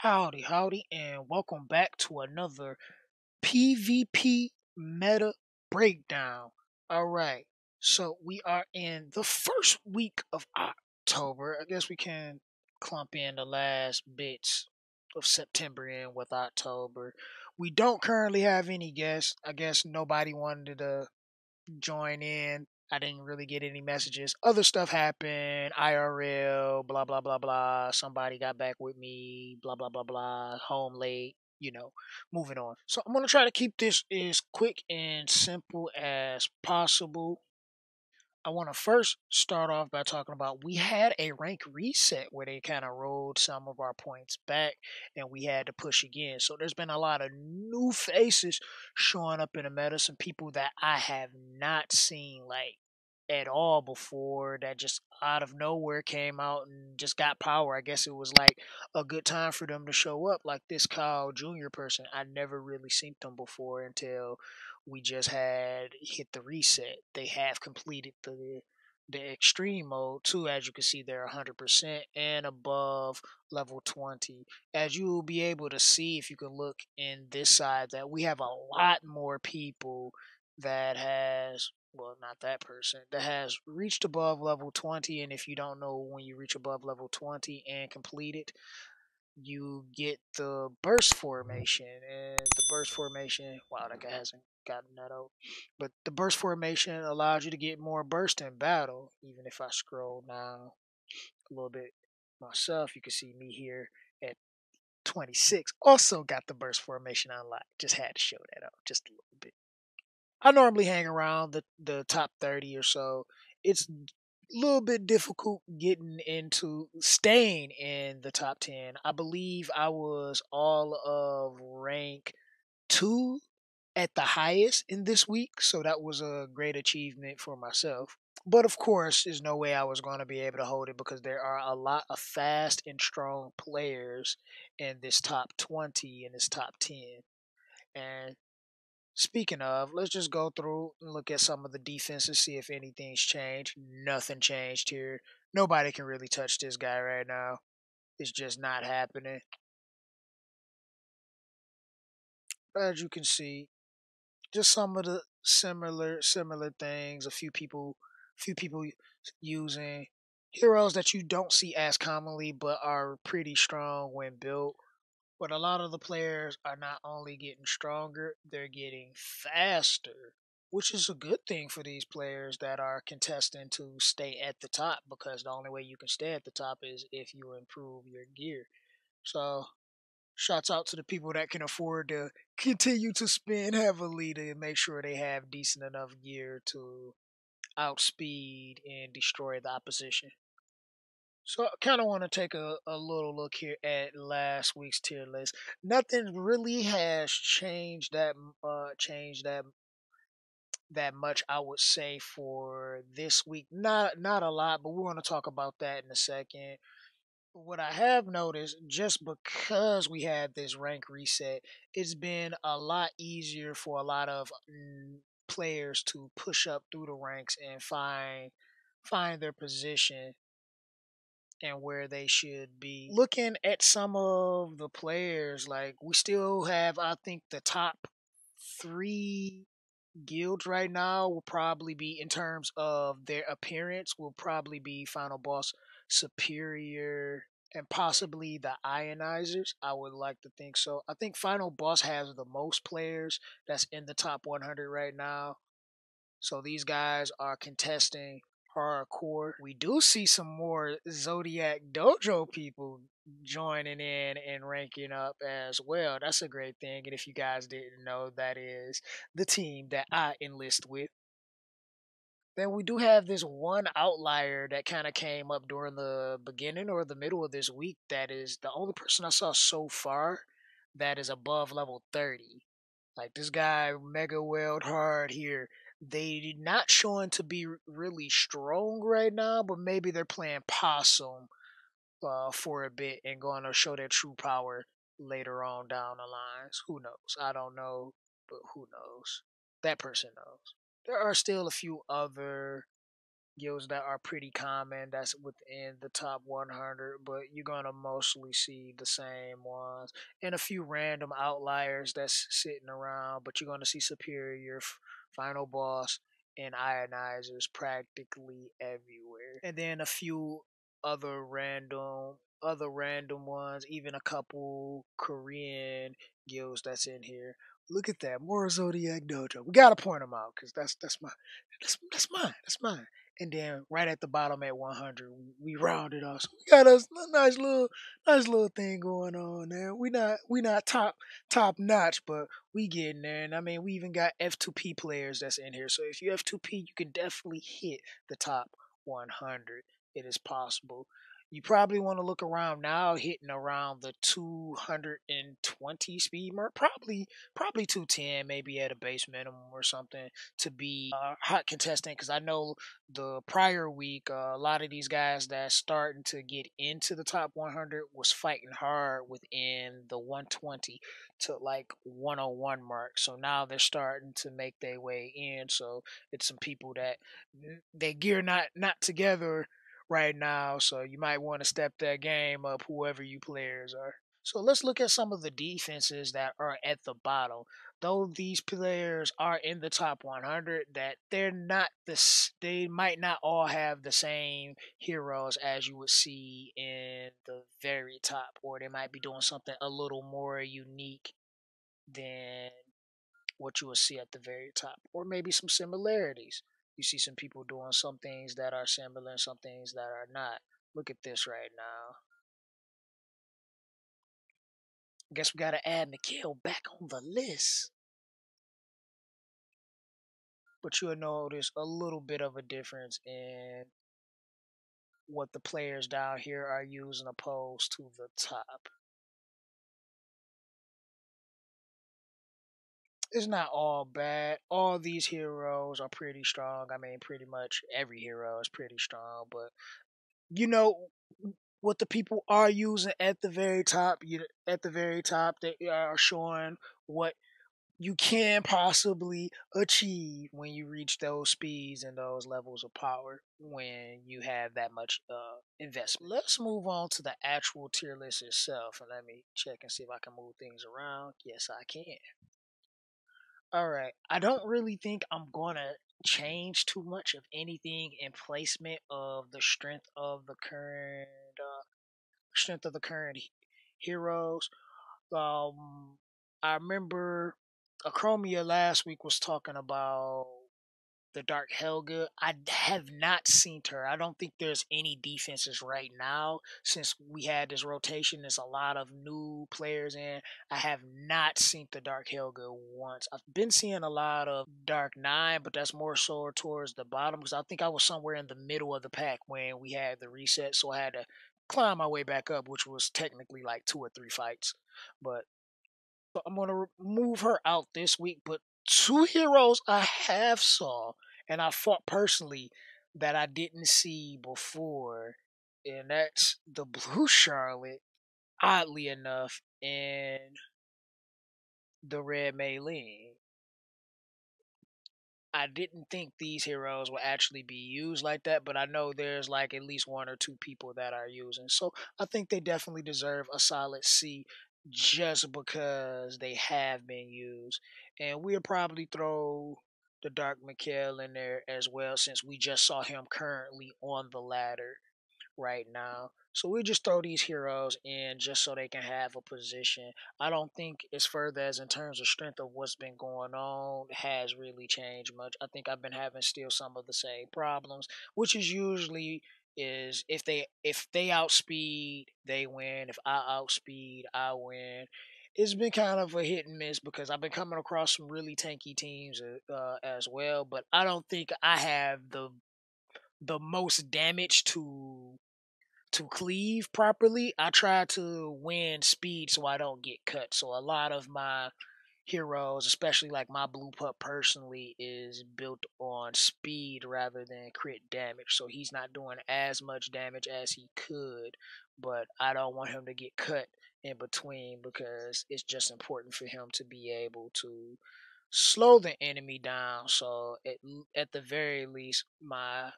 Howdy, howdy, and welcome back to another PvP meta breakdown. All right, so we are in the first week of October. I guess we can clump in the last bits of September in with October. We don't currently have any guests. I guess nobody wanted to join in. I didn't really get any messages. Other stuff happened, IRL, blah blah blah blah. Somebody got back with me, blah blah blah blah. Home late, moving on. So I'm gonna try to keep this as quick and simple as possible. I want to first start off by talking about we had a rank reset where they kind of rolled some of our points back and we had to push again. So there's been a lot of new faces showing up in the meta, some people that I have not seen like at all before that just out of nowhere came out and just got power. I guess it was like a good time for them to show up, like this Kyle Jr. person. I never really seen them before until we just had hit the reset. They have completed the extreme mode too. As you can see, they're 100% and above level 20. As you will be able to see if you can look in this side, that we have a lot more people that has, well, not that person, that has reached above level 20. And if you don't know, when you reach above level 20 and complete it, you get the burst formation. And the burst formation, wow, that guy hasn't gotten that out. But the burst formation allows you to get more burst in battle. Even if I scroll down a little bit myself, you can see me here at 26. Also got the burst formation unlocked. Just had to show that out just a little bit. I normally hang around the top 30 or so. It's a little bit difficult getting into staying in the top 10. I believe I was all of rank 2 at the highest in this week, so that was a great achievement for myself. But of course, there's no way I was going to be able to hold it because there are a lot of fast and strong players in this top 20 and this top 10. And speaking of, let's just go through and look at some of the defenses, see if anything's changed. Nothing changed here. Nobody can really touch this guy right now. It's just not happening. As you can see, just some of the similar things. A few people using heroes that you don't see as commonly, but are pretty strong when built. But a lot of the players are not only getting stronger, they're getting faster, which is a good thing for these players that are contesting to stay at the top because the only way you can stay at the top is if you improve your gear. So, shouts out to the people that can afford to continue to spend heavily to make sure they have decent enough gear to outspeed and destroy the opposition. So I kind of want to take a little look here at last week's tier list. Nothing really has changed that much, I would say, for this week. Not a lot, but we're going to talk about that in a second. What I have noticed, just because we had this rank reset, it's been a lot easier for a lot of players to push up through the ranks and find their position and where they should be. Looking at some of the players, like we still have, I think, the top three guilds right now will probably be, in terms of their appearance, will probably be Final Boss, Superior, and possibly the Ionizers. I would like to think so. I think Final Boss has the most players that's in the top 100 right now. So these guys are contesting hardcore. We do see some more Zodiac Dojo people joining in and ranking up as well. That's a great thing. And if you guys didn't know, that is the team that I enlist with. Then we do have this one outlier that kind of came up during the beginning or the middle of this week. That is the only person I saw so far that is above level 30. Like this guy, Mega Weld Hard here. They not showing to be really strong right now, but maybe they're playing possum for a bit and going to show their true power later on down the lines. Who knows? I don't know, but who knows? That person knows. There are still a few other guilds that are pretty common that's within the top 100, but you're gonna mostly see the same ones and a few random outliers that's sitting around. But you're gonna see superior, final boss, and ionizers practically everywhere, and then a few other random ones, even a couple Korean guilds that's in here. Look at that, more Zodiac Dojo. We gotta point them out because that's mine. That's mine. And then right at the bottom at 100, we rounded off. So we got us a nice little thing going on there. We not top notch, but we getting there. And I mean, we even got F2P players that's in here. So if you F2P, you can definitely hit the top 100. It is possible. You probably want to look around now, hitting around the 220 speed mark, probably 210, maybe at a base minimum or something to be a hot contestant. Because I know the prior week, a lot of these guys that's starting to get into the top 100 was fighting hard within the 120 to like 101 mark. So now they're starting to make their way in. So it's some people that they gear not together right now. So you might want to step that game up, whoever you players are. So let's look at some of the defenses that are at the bottom. Though these players are in the top 100, that they're not they might not all have the same heroes as you would see in the very top, or they might be doing something a little more unique than what you will see at the very top, or maybe some similarities. You see some people doing some things that are similar and some things that are not. Look at this right now. I guess we got to add Mikhail back on the list. But you'll notice a little bit of a difference in what the players down here are using opposed to the top. It's not all bad. All these heroes are pretty strong. I mean, pretty much every hero is pretty strong. But you know what the people are using at the very top. At the very top, they are showing what you can possibly achieve when you reach those speeds and those levels of power when you have that much investment. Let's move on to the actual tier list itself, and let me check and see if I can move things around. Yes, I can. All right. I don't really think I'm gonna change too much of anything in placement of the strength of the current heroes. Um, I remember Acromia last week was talking about the Dark Helga. I have not seen her. I don't think there's any defenses right now since we had this rotation. There's a lot of new players in. I have not seen the Dark Helga once. I've been seeing a lot of Dark Nine, but that's more so towards the bottom because I think I was somewhere in the middle of the pack when we had the reset, so I had to climb my way back up, which was technically like 2 or 3 fights. But so I'm gonna move her out this week. But two heroes I have saw and I fought personally that I didn't see before, and that's the Blue Charlotte, oddly enough, and the Red Mei. I didn't think these heroes will actually be used like that, but I know there's like at least 1 or 2 people that are using. So I think they definitely deserve a solid C just because they have been used. And we'll probably throw the Dark Mikhail in there as well since we just saw him currently on the ladder right now. So we just throw these heroes in just so they can have a position. I don't think as further as in terms of strength of what's been going on has really changed much. I think I've been having still some of the same problems, which is usually is if they outspeed, they win. If I outspeed, I win. It's been kind of a hit and miss because I've been coming across some really tanky teams as well, but I don't think I have the most damage to cleave properly. I try to win speed so I don't get cut. So a lot of my heroes, especially like my blue pup personally, is built on speed rather than crit damage. So he's not doing as much damage as he could, but I don't want him to get cut in between because it's just important for him to be able to slow the enemy down. So at the very least, my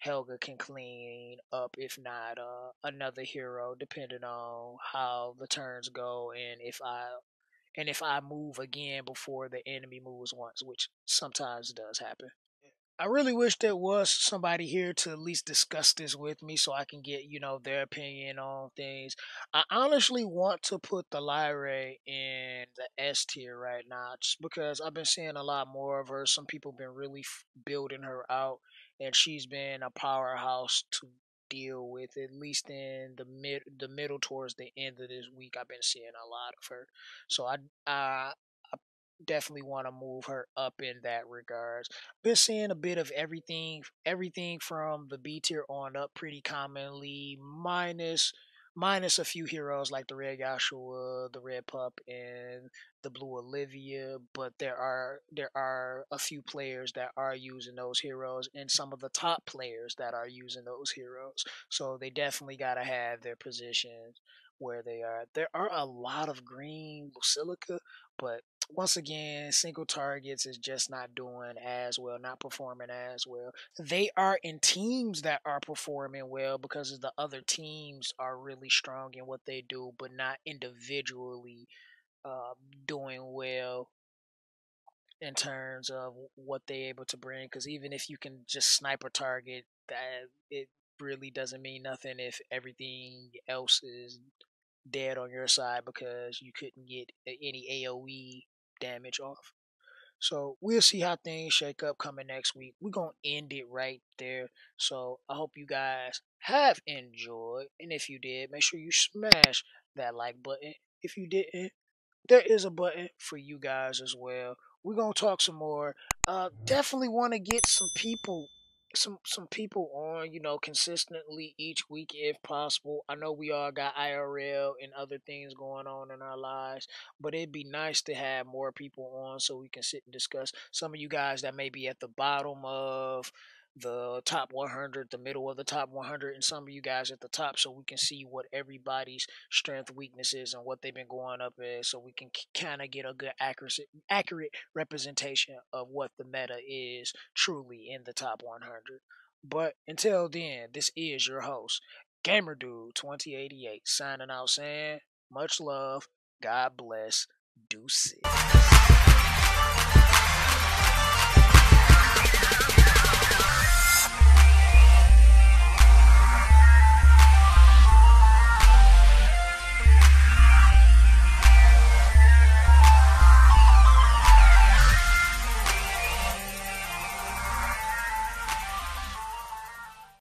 Helga can clean up, if not another hero, depending on how the turns go and if I move again before the enemy moves once, which sometimes does happen. I really wish there was somebody here to at least discuss this with me so I can get, their opinion on things. I honestly want to put the Lyra in the S tier right now just because I've been seeing a lot more of her. Some people been really building her out, and she's been a powerhouse to deal with, at least in the middle towards the end of this week. I've been seeing a lot of her. So I definitely want to move her up in that regards. Been seeing a bit of everything from the B tier on up pretty commonly, minus a few heroes like the Red Joshua, the Red Pup, and the Blue Olivia. But there are a few players that are using those heroes, and some of the top players that are using those heroes. So they definitely gotta have their positions where they are. There are a lot of green Basilica, but once again, single targets is just not doing as well, not performing as well. They are in teams that are performing well because the other teams are really strong in what they do, but not individually uh, doing well in terms of what they're able to bring. Because even if you can just sniper target, that it really doesn't mean nothing if everything else is dead on your side because you couldn't get any AOE damage off. So we'll see how things shake up coming next week. We're gonna end it right there. So I hope you guys have enjoyed. And if you did, make sure you smash that like button. If you didn't, there is a button for you guys as well. We're gonna talk some more. Definitely want to get some people on, consistently each week if possible. I know we all got IRL and other things going on in our lives, but it'd be nice to have more people on so we can sit and discuss. Some of you guys that may be at the bottom of the top 100, the middle of the top 100, and some of you guys at the top, so we can see what everybody's strength, weaknesses, and what they've been going up as, so we can kind of get a good accurate representation of what the meta is truly in the top 100. But until then, this is your host, Gamer Dude 2088, signing out saying much love, God bless, deuces.